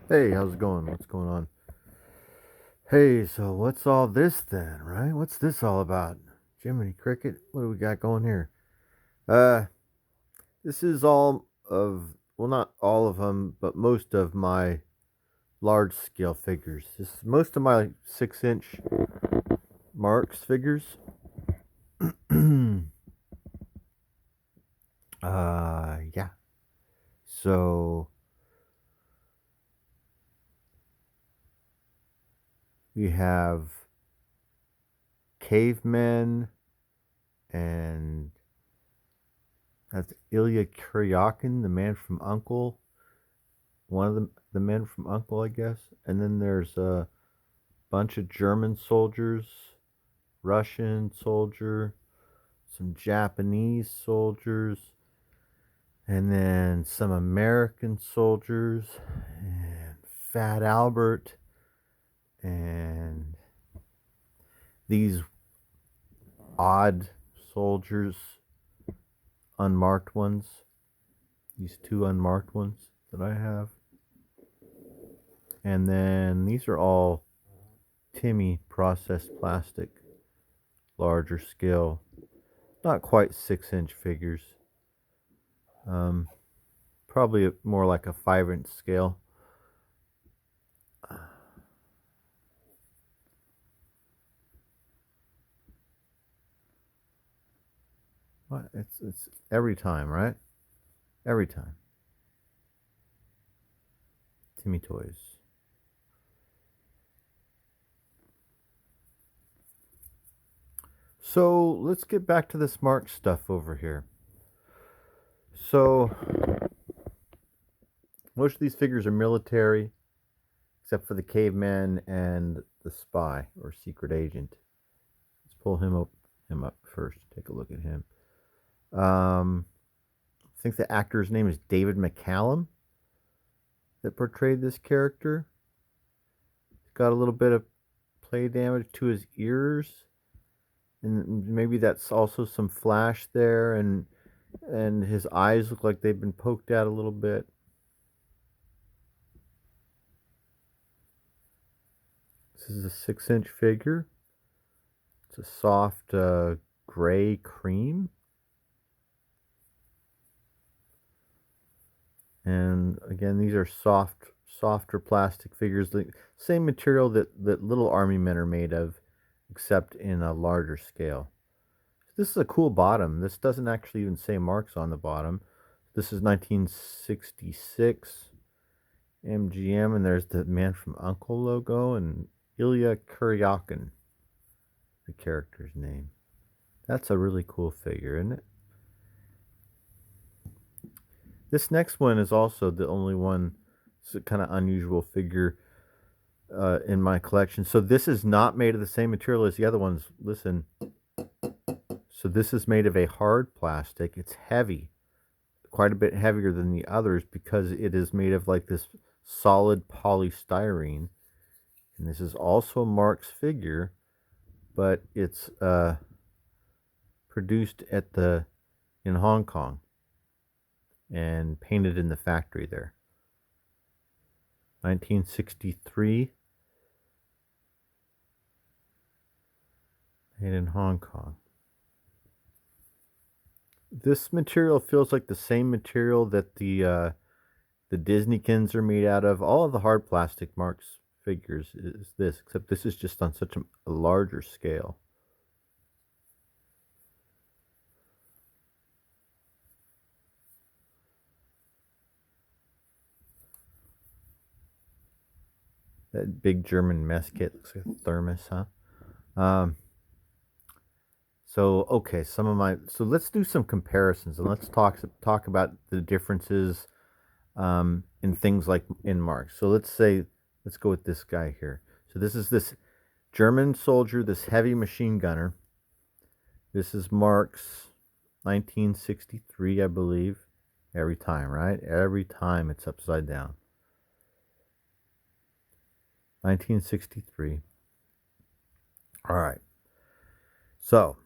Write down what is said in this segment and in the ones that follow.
Hey, how's it going? What's going on? Hey, so what's all this then, right? What's this all about? Jiminy Cricket, what do we got going here? Uh, this is all of, well, not all of them, but most of my large scale figures. This is most of my 6-inch Marx figures. Yeah. So we have cavemen, and that's Ilya Kuryakin, the man from Uncle. One of the men from Uncle, I guess. And then there's a bunch of German soldiers, Russian soldier, some Japanese soldiers, and then some American soldiers, and Fat Albert, and these odd soldiers, unmarked ones, these two unmarked ones that I have. And then these are all Timmy processed plastic, larger scale, not quite 6-inch figures. Um, Probably more like a 5-inch scale. What? It's every time, right? Every time. Timmy Toys. So let's get back to this Marx stuff over here. So most of these figures are military, except for the caveman and the spy or secret agent. Let's pull him up first. Take a look at him. I think the actor's name is David McCallum that portrayed this character. He's got a little bit of play damage to his ears, and maybe that's also some flash there, and his eyes look like they've been poked out a little bit. This is a 6-inch figure. It's a soft gray cream, and again, these are softer plastic figures, the same material that little army men are made of, except in a larger scale. This is a cool bottom. This doesn't actually even say Marx on the bottom. This is 1966 MGM, and there's the Man from Uncle logo and Ilya Kuryakin, the character's name. That's a really cool figure, isn't it? This next one is also the only one. It's a kind of unusual figure in my collection. So this is not made of the same material as the other ones. Listen. So this is made of a hard plastic. It's heavy, quite a bit heavier than the others because it is made of like this solid polystyrene. And this is also a Marx figure, but it's produced in Hong Kong and painted in the factory there. 1963, made in Hong Kong. This material feels like the same material that the Disneykins are made out of. All of the hard plastic Marx figures is this, except this is just on such a larger scale. That big German mess kit looks like a thermos, huh? Um, so let's do some comparisons and let's talk about the differences in things like in Marx. So let's go with this guy here. So this German soldier, this heavy machine gunner. This is Marx, 1963, I believe. Every time, right? Every time it's upside down. 1963. All right. So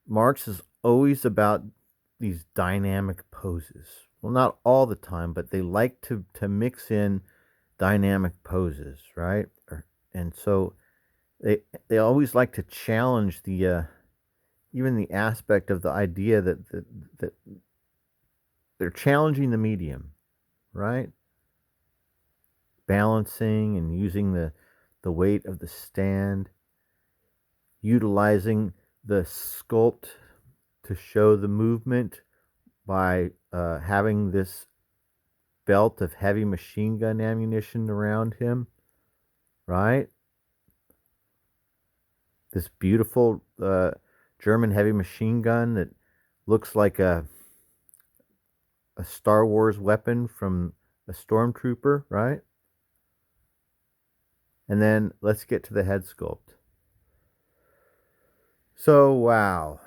Marx is always about these dynamic poses. Well, not all the time, but they like to mix in dynamic poses, right? And so they always like to challenge the even the aspect of the idea that they're challenging the medium, right? Balancing and using the weight of the stand, utilizing the sculpt to show the movement by having this belt of heavy machine gun ammunition around him, right? This beautiful German heavy machine gun that looks like a Star Wars weapon from a stormtrooper, right? And then let's get to the head sculpt. So, wow,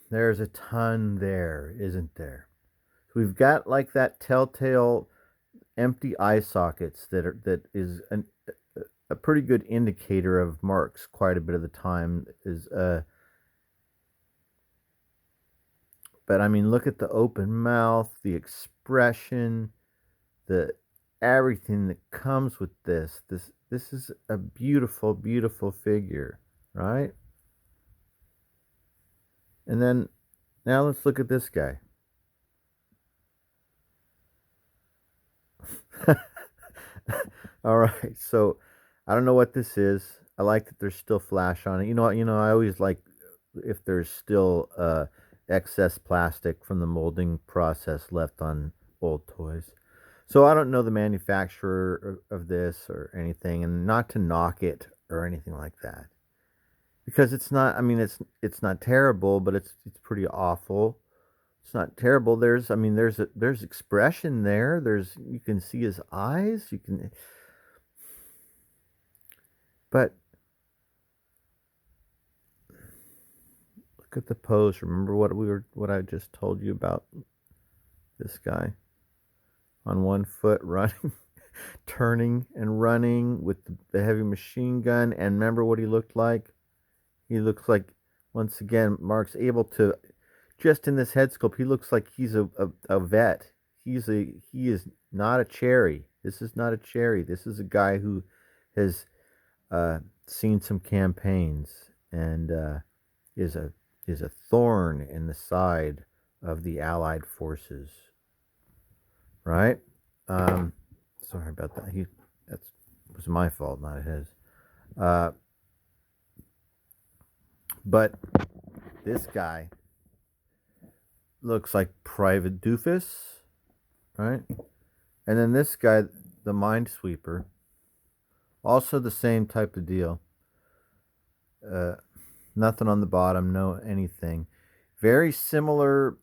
there's a ton there, isn't there? So we've got like that telltale empty eye sockets that is a pretty good indicator of Marx quite a bit of the time is but I mean look at the open mouth, the expression, the everything that comes with this is a beautiful beautiful figure, right? And then now let's look at this guy. All right, so I don't know what this is. I like that there's still flash on it. I always like if there's still excess plastic from the molding process left on old toys. So I don't know the manufacturer of this or anything, and not to knock it or anything like that, because it's not. I mean, it's not terrible, but it's pretty awful. It's not terrible. There's expression there. You can see his eyes. You can, but look at the pose. Remember what I just told you about this guy on one foot running, turning and running with the heavy machine gun. And remember what he looked like? He looks like, once again, Mark's able to, just in this head sculpt, he looks like he's a vet. He is not a cherry. This is not a cherry. This is a guy who has seen some campaigns and is a thorn in the side of the Allied forces. Right? Sorry about that. That was my fault, not his. Uh, but this guy looks like Private Doofus, right? And then this guy, the Minesweeper, also the same type of deal. Nothing on the bottom, no anything. Very similar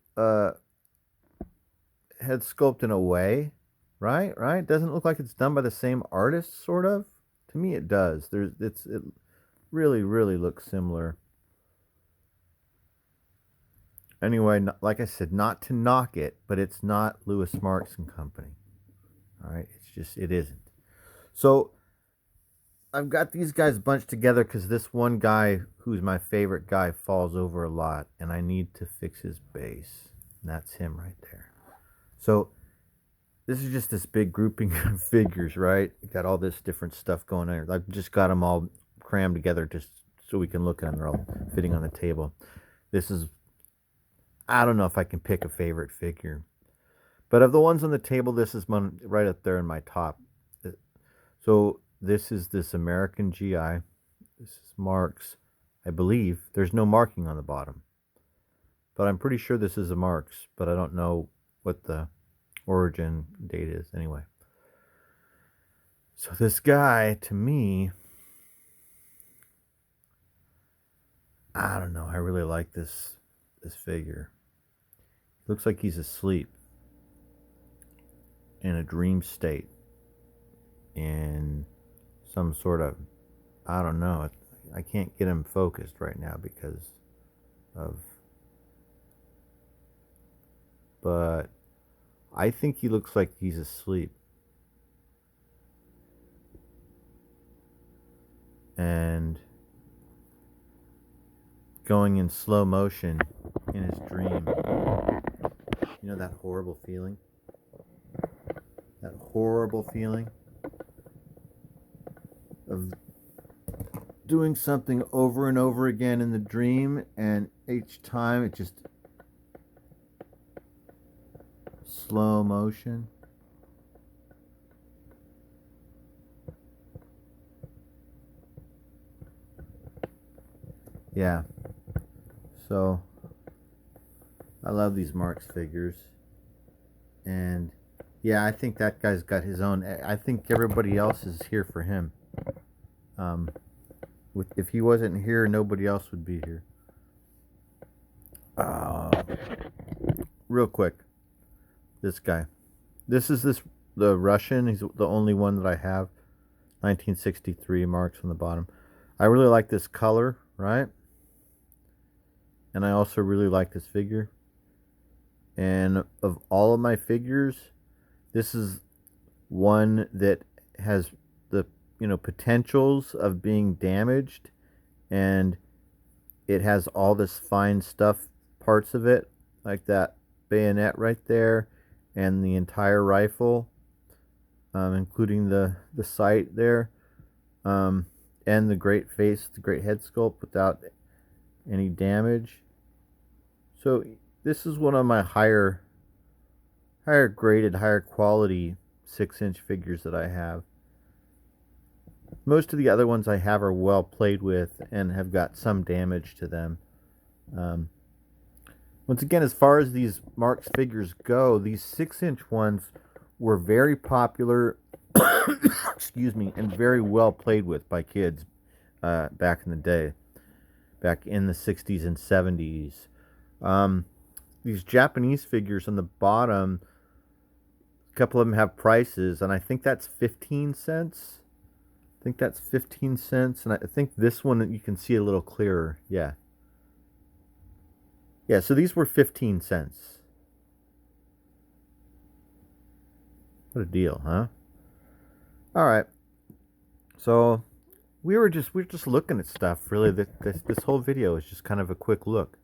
head sculpt in a way, right? Right? Doesn't look like it's done by the same artist, sort of. To me, it does. It really, really looks similar. Anyway, like I said, not to knock it, but it's not Lewis Marx and Company. All right, it isn't. So I've got these guys bunched together because this one guy, who's my favorite guy, falls over a lot, and I need to fix his base. And that's him right there. So this is just this big grouping of figures, right? Got all this different stuff going on. I've just got them all crammed together just so we can look at them. They're all fitting on the table. I don't know if I can pick a favorite figure, but of the ones on the table, this is one right up there in my top. So this is this American GI. This is Marx. I believe there's no marking on the bottom, but I'm pretty sure this is a Marx, but I don't know what the origin date is anyway. So this guy, to me, I don't know. I really like this figure. He looks like he's asleep in a dream state, in some sort of, I don't know. I can't get him focused right now because of, but I think he looks like he's asleep. And going in slow motion in his dream. You know that horrible feeling? That horrible feeling of doing something over and over again in the dream, and each time it just slow motion. Yeah. So I love these Marx figures. And yeah, I think that guy's got his own. I think everybody else is here for him. If he wasn't here, nobody else would be here. Real quick, this guy. This is the Russian. He's the only one that I have. 1963 Marx on the bottom. I really like this color, right? And I also really like this figure. And of all of my figures, this is one that has the potentials of being damaged, and it has all this fine stuff parts of it, like that bayonet right there, and the entire rifle, including the sight there, and the great face, the great head sculpt without any damage. So this is one of my higher graded, higher quality 6-inch figures that I have. Most of the other ones I have are well played with and have got some damage to them. Once again, as far as these Marx figures go, these 6-inch ones were very popular, excuse me, and very well played with by kids back in the day, back in the 60s and 70s. These Japanese figures on the bottom, a couple of them have prices, and I think that's 15 cents. I think that's 15 cents, and I think this one you can see a little clearer. Yeah. Yeah, so these were 15 cents. What a deal, huh? All right. So we're just looking at stuff. Really, this whole video is just kind of a quick look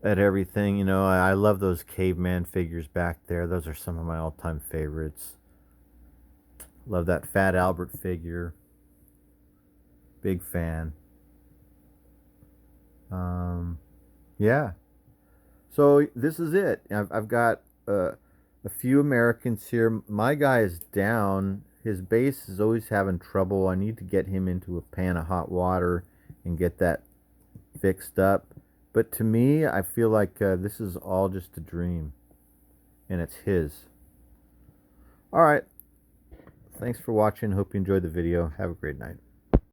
at everything. I love those caveman figures back there. Those are some of my all-time favorites. Love that Fat Albert figure. Big fan. Yeah. So this is it. I've got a few Americans here. My guy is down. His base is always having trouble. I need to get him into a pan of hot water and get that fixed up. But to me, I feel like this is all just a dream, and it's his. All right. Thanks for watching. Hope you enjoyed the video. Have a great night.